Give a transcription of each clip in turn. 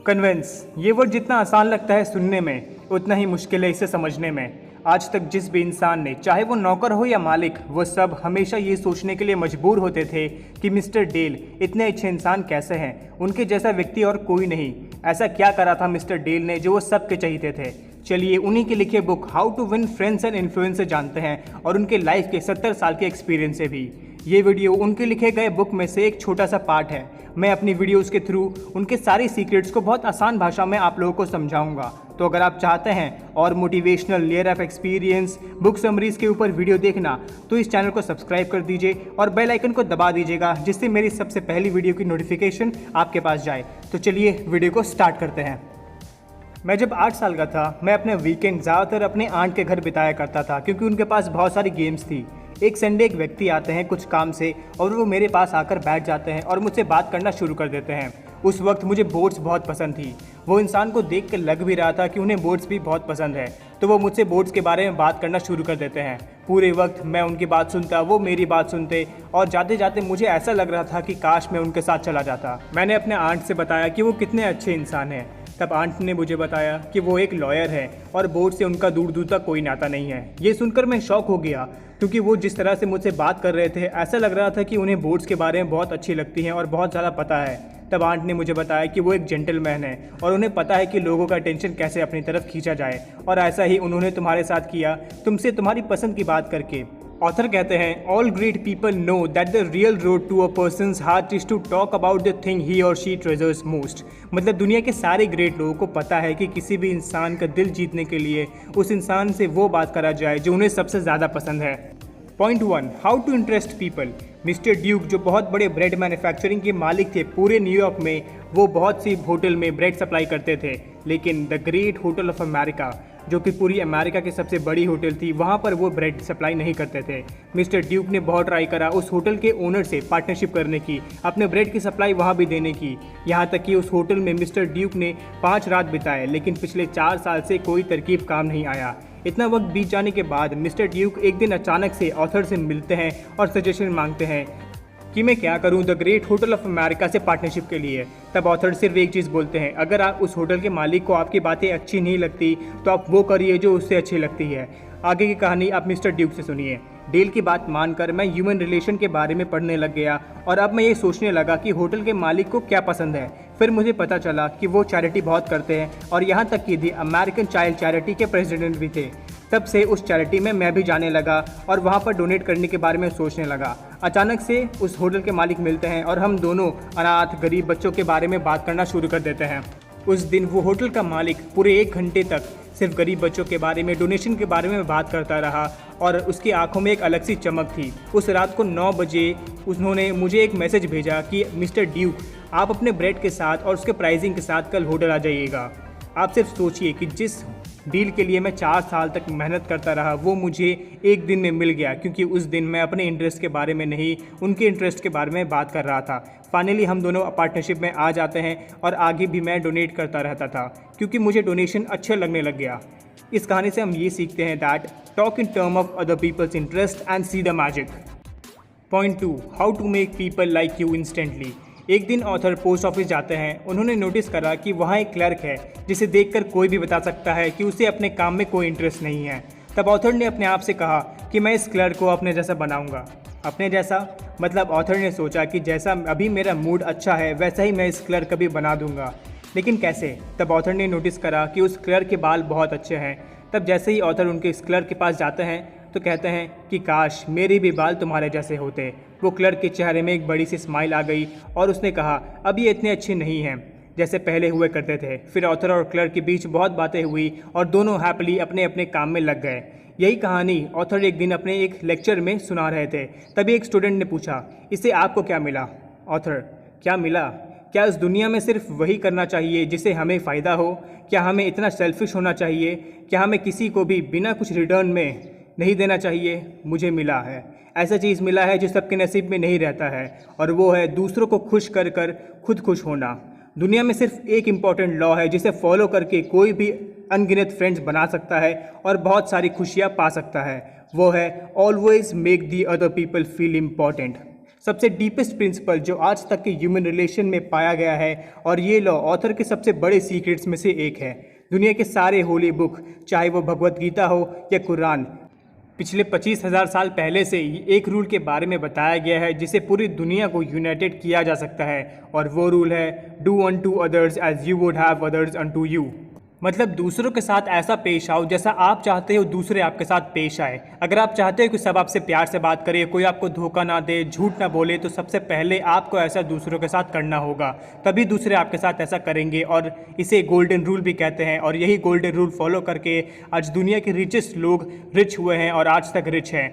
Convince ये word जितना आसान लगता है सुनने में उतना ही मुश्किल है इसे समझने में। आज तक जिस भी इंसान ने, चाहे वो नौकर हो या मालिक, वो सब हमेशा ये सोचने के लिए मजबूर होते थे कि मिस्टर डेल इतने अच्छे इंसान कैसे हैं, उनके जैसा व्यक्ति और कोई नहीं। ऐसा क्या करा था मिस्टर डेल ने जो वो सबके चाहते थे। चलिए उन्हीं के लिखे book how to win friends and influence से जानते हैं और उनके लाइफ के 70 साल के एक्सपीरियंस से भी। ये वीडियो उनके लिखे गए बुक में से एक छोटा सा पार्ट है। मैं अपनी वीडियोस के थ्रू उनके सारे सीक्रेट्स को बहुत आसान भाषा में आप लोगों को समझाऊंगा। तो अगर आप चाहते हैं और motivational, layer of experience, book summaries के ऊपर वीडियो देखना तो इस चैनल को सब्सक्राइब कर दीजिए और बेल आइकन को दबा दीजिएगा, जिससे मेरी सबसे पहली वीडियो की नोटिफिकेशन आपके पास जाए। तो चलिए वीडियो को स्टार्ट करते हैं। मैं जब 8 साल का था, मैं अपने वीकेंड ज़्यादातर अपने आंट के घर बिताया करता था, क्योंकि उनके पास बहुत सारी गेम्स थी। एक संडे एक व्यक्ति आते हैं कुछ काम से और वो मेरे पास आकर बैठ जाते हैं और मुझसे बात करना शुरू कर देते हैं। उस वक्त मुझे बोट्स बहुत पसंद थी। वो इंसान को देख कर लग भी रहा था कि उन्हें बोट्स भी बहुत पसंद है, तो वो मुझसे बोट्स के बारे में बात करना शुरू कर देते हैं। पूरे वक्त मैं उनकी बात सुनता, वो मेरी बात सुनते, और जाते जाते मुझे ऐसा लग रहा था कि काश मैं उनके साथ चला जाता। मैंने अपने आंट से बताया कि वो कितने अच्छे इंसान हैं। तब आंट ने मुझे बताया कि वो एक लॉयर है और बोर्ड से उनका दूर दूर तक कोई नाता नहीं है। ये सुनकर मैं शॉक हो गया, क्योंकि वो जिस तरह से मुझसे बात कर रहे थे ऐसा लग रहा था कि उन्हें बोर्ड्स के बारे में बहुत अच्छी लगती हैं और बहुत ज़्यादा पता है। तब आंट ने मुझे बताया कि वो एक जेंटलमैन है और उन्हें पता है कि लोगों का अटेंशन कैसे अपनी तरफ खींचा जाए, और ऐसा ही उन्होंने तुम्हारे साथ किया, तुमसे तुम्हारी पसंद की बात करके। ऑथर कहते हैं, all great people know that the real road to a person's heart is to talk about the thing he और शी ट्रेजर्स मोस्ट। मतलब दुनिया के सारे ग्रेट लोगों को पता है कि किसी भी इंसान का दिल जीतने के लिए उस इंसान से वो बात करा जाए जो उन्हें सबसे ज़्यादा पसंद है। Point 1, how to interest people. Mister Duke जो बहुत बड़े ब्रेड मैन्युफैक्चरिंग के मालिक थे पूरे न्यूयॉर्क में, वो बहुत सी होटल में ब्रेड सप्लाई करते थे, लेकिन the great hotel of America जो कि पूरी अमेरिका की सबसे बड़ी होटल थी, वहाँ पर वो ब्रेड सप्लाई नहीं करते थे। मिस्टर ड्यूक ने बहुत ट्राई करा उस होटल के ओनर से पार्टनरशिप करने की, अपने ब्रेड की सप्लाई वहाँ भी देने की। यहाँ तक कि उस होटल में मिस्टर ड्यूक ने 5 रात बिताए, लेकिन पिछले 4 साल से कोई तरकीब काम नहीं आया। इतना वक्त बीत जाने के बाद मिस्टर ड्यूक एक दिन अचानक से ऑथर से मिलते हैं और सजेशन मांगते हैं कि मैं क्या करूं the great hotel of America से पार्टनरशिप के लिए। तब ऑथर सिर्फ एक चीज़ बोलते हैं, अगर आप उस होटल के मालिक को आपकी बातें अच्छी नहीं लगती तो आप वो करिए जो उससे अच्छी लगती है। आगे की कहानी आप मिस्टर ड्यूक से सुनिए। डेल की बात मानकर मैं ह्यूमन रिलेशन के बारे में पढ़ने लग गया और अब मैं ये सोचने लगा कि होटल के मालिक को क्या पसंद है। फिर मुझे पता चला कि वो चैरिटी बहुत करते हैं और यहाँ तक कि दी अमेरिकन चाइल्ड चैरिटी के प्रेसिडेंट भी थे। तब से उस चैरिटी में मैं भी जाने लगा और वहाँ पर डोनेट करने के बारे में सोचने लगा। अचानक से उस होटल के मालिक मिलते हैं और हम दोनों अनाथ गरीब बच्चों के बारे में बात करना शुरू कर देते हैं। उस दिन वो होटल का मालिक पूरे 1 घंटे तक सिर्फ गरीब बच्चों के बारे में, डोनेशन के बारे में बात करता रहा और उसकी आंखों में एक अलग सी चमक थी। उस रात को 9 बजे उन्होंने मुझे एक मैसेज भेजा कि मिस्टर ड्यूक, आप अपने ब्रेड के साथ और उसके प्राइसिंग के साथ कल होटल आ जाइएगा। आप सिर्फ सोचिए कि जिस डील के लिए मैं 4 साल तक मेहनत करता रहा वो मुझे एक दिन में मिल गया, क्योंकि उस दिन मैं अपने इंटरेस्ट के बारे में नहीं, उनके इंटरेस्ट के बारे में बात कर रहा था। फाइनली हम दोनों पार्टनरशिप में आ जाते हैं और आगे भी मैं डोनेट करता रहता था, क्योंकि मुझे डोनेशन अच्छा लगने लग गया। इस कहानी से हम ये सीखते हैं that talk in term of other people's interest and see the magic. Point 2, how to make people like you instantly. एक दिन ऑथर पोस्ट ऑफिस जाते हैं। उन्होंने नोटिस करा कि वहाँ एक क्लर्क है जिसे देखकर कोई भी बता सकता है कि उसे अपने काम में कोई इंटरेस्ट नहीं है। तब ऑथर ने अपने आप से कहा कि मैं इस क्लर्क को अपने जैसा बनाऊंगा। अपने जैसा मतलब ऑथर ने सोचा कि जैसा अभी मेरा मूड अच्छा है वैसा ही मैं इस क्लर्क का भी बना दूंगा, लेकिन कैसे। तब ऑथर ने नोटिस करा कि उस क्लर्क के बाल बहुत अच्छे हैं। तब जैसे ही ऑथर उनके इस क्लर्क के पास जाते हैं तो कहते हैं कि काश मेरे भी बाल तुम्हारे जैसे होते। वो क्लर्क के चेहरे में एक बड़ी सी स्माइल आ गई और उसने कहा, अब ये इतने अच्छे नहीं हैं जैसे पहले हुए करते थे। फिर ऑथर और क्लर्क के बीच बहुत बातें हुई और दोनों हैप्पीली अपने अपने काम में लग गए। यही कहानी ऑथर एक दिन अपने एक लेक्चर में सुना रहे थे। तभी एक स्टूडेंट ने पूछा, इससे आपको क्या मिला? ऑथर, क्या मिला? क्या इस दुनिया में सिर्फ वही करना चाहिए जिससे हमें फ़ायदा हो? क्या हमें इतना सेल्फिश होना चाहिए? क्या हमें किसी को भी बिना कुछ रिटर्न में नहीं देना चाहिए? मुझे मिला है, ऐसा चीज़ मिला है जो सबके नसीब में नहीं रहता है, और वो है दूसरों को खुश कर कर खुद खुश होना। दुनिया में सिर्फ एक इम्पॉर्टेंट लॉ है जिसे फॉलो करके कोई भी अनगिनत फ्रेंड्स बना सकता है और बहुत सारी खुशियाँ पा सकता है। वो है always make the other people feel important. सबसे डीपेस्ट प्रिंसिपल जो आज तक के ह्यूमन रिलेशन में पाया गया है, और ये लॉ ऑथर के सबसे बड़े सीक्रेट्स में से एक है। दुनिया के सारे होली बुक, चाहे वो भगवत गीता हो या कुरान, पिछले 25,000 साल पहले से ही एक रूल के बारे में बताया गया है जिसे पूरी दुनिया को यूनाइटेड किया जा सकता है, और वो रूल है do unto others as you would have others unto you. मतलब दूसरों के साथ ऐसा पेश आओ जैसा आप चाहते हो दूसरे आपके साथ पेश आए। अगर आप चाहते हो कि सब आपसे प्यार से बात करे, कोई आपको धोखा ना दे, झूठ ना बोले, तो सबसे पहले आपको ऐसा दूसरों के साथ करना होगा, तभी दूसरे आपके साथ ऐसा करेंगे। और इसे गोल्डन रूल भी कहते हैं, और यही गोल्डन रूल फॉलो करके आज दुनिया के रिचेस्ट लोग रिच हुए हैं और आज तक रिच हैं।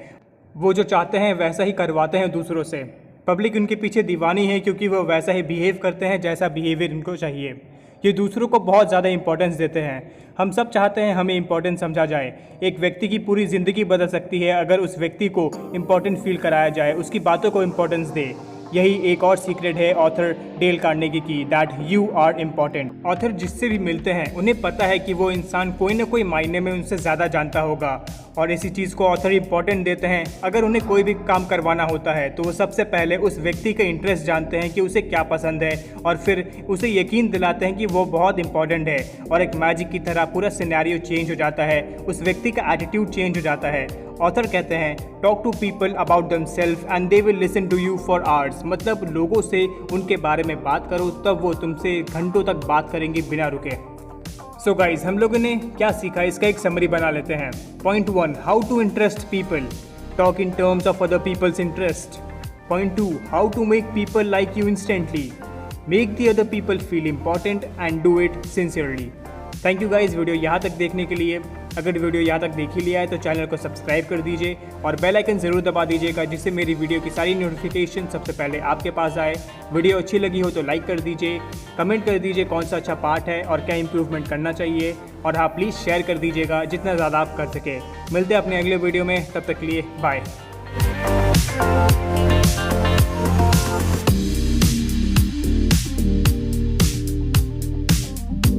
वो जो चाहते हैं वैसा ही करवाते हैं दूसरों से। पब्लिक उनके पीछे दीवानी है क्योंकि वो वैसा ही बिहेव करते हैं जैसा बिहेवियर इनको चाहिए। ये दूसरों को बहुत ज़्यादा इंपॉर्टेंस देते हैं। हम सब चाहते हैं हमें इंपॉर्टेंस समझा जाए। एक व्यक्ति की पूरी ज़िंदगी बदल सकती है अगर उस व्यक्ति को इंपॉर्टेंट फील कराया जाए, उसकी बातों को इंपॉर्टेंस दे। यही एक और सीक्रेट है ऑथर डेल कार्नेगी की, that you are important. Author जिससे भी मिलते हैं उन्हें पता है कि वो इंसान कोई ना कोई मायने में उनसे ज़्यादा जानता होगा, और इसी चीज़ को ऑथर इंपॉर्टेंट देते हैं। अगर उन्हें कोई भी काम करवाना होता है तो वो सबसे पहले उस व्यक्ति का इंटरेस्ट जानते हैं कि उसे क्या पसंद है, और फिर उसे यकीन दिलाते हैं कि वो बहुत इंपॉर्टेंट है, और एक मैजिक की तरह पूरा सिनेरियो चेंज हो जाता है, उस व्यक्ति का एटीट्यूड चेंज हो जाता है। ऑथर कहते हैं talk to people about themselves and they will listen to you for hours. मतलब लोगों से उनके बारे में बात करो, तब वो तुमसे घंटों तक बात करेंगे बिना रुके। सो गाइज, हम लोगों ने क्या सीखा इसका एक समरी बना लेते हैं। Point 1, how to interest people, talk in terms of other people's interest. Point 2, how to make people like you instantly, make the other people feel important and do it sincerely. Thank you guys video यहाँ तक देखने के लिए। अगर video यहाँ तक देख ही लिया है तो चैनल को सब्सक्राइब कर दीजिए और बेल आइकन ज़रूर दबा दीजिएगा, जिससे मेरी वीडियो की सारी नोटिफिकेशन सबसे पहले आपके पास आए। वीडियो अच्छी लगी हो तो लाइक कर दीजिए, कमेंट कर दीजिए कौन सा अच्छा पार्ट है और क्या इंप्रूवमेंट करना चाहिए, और हाँ प्लीज़ शेयर कर दीजिएगा जितना ज़्यादा आप कर सके। मिलते हैं अपने अगले वीडियो में, तब तक के लिए बाय।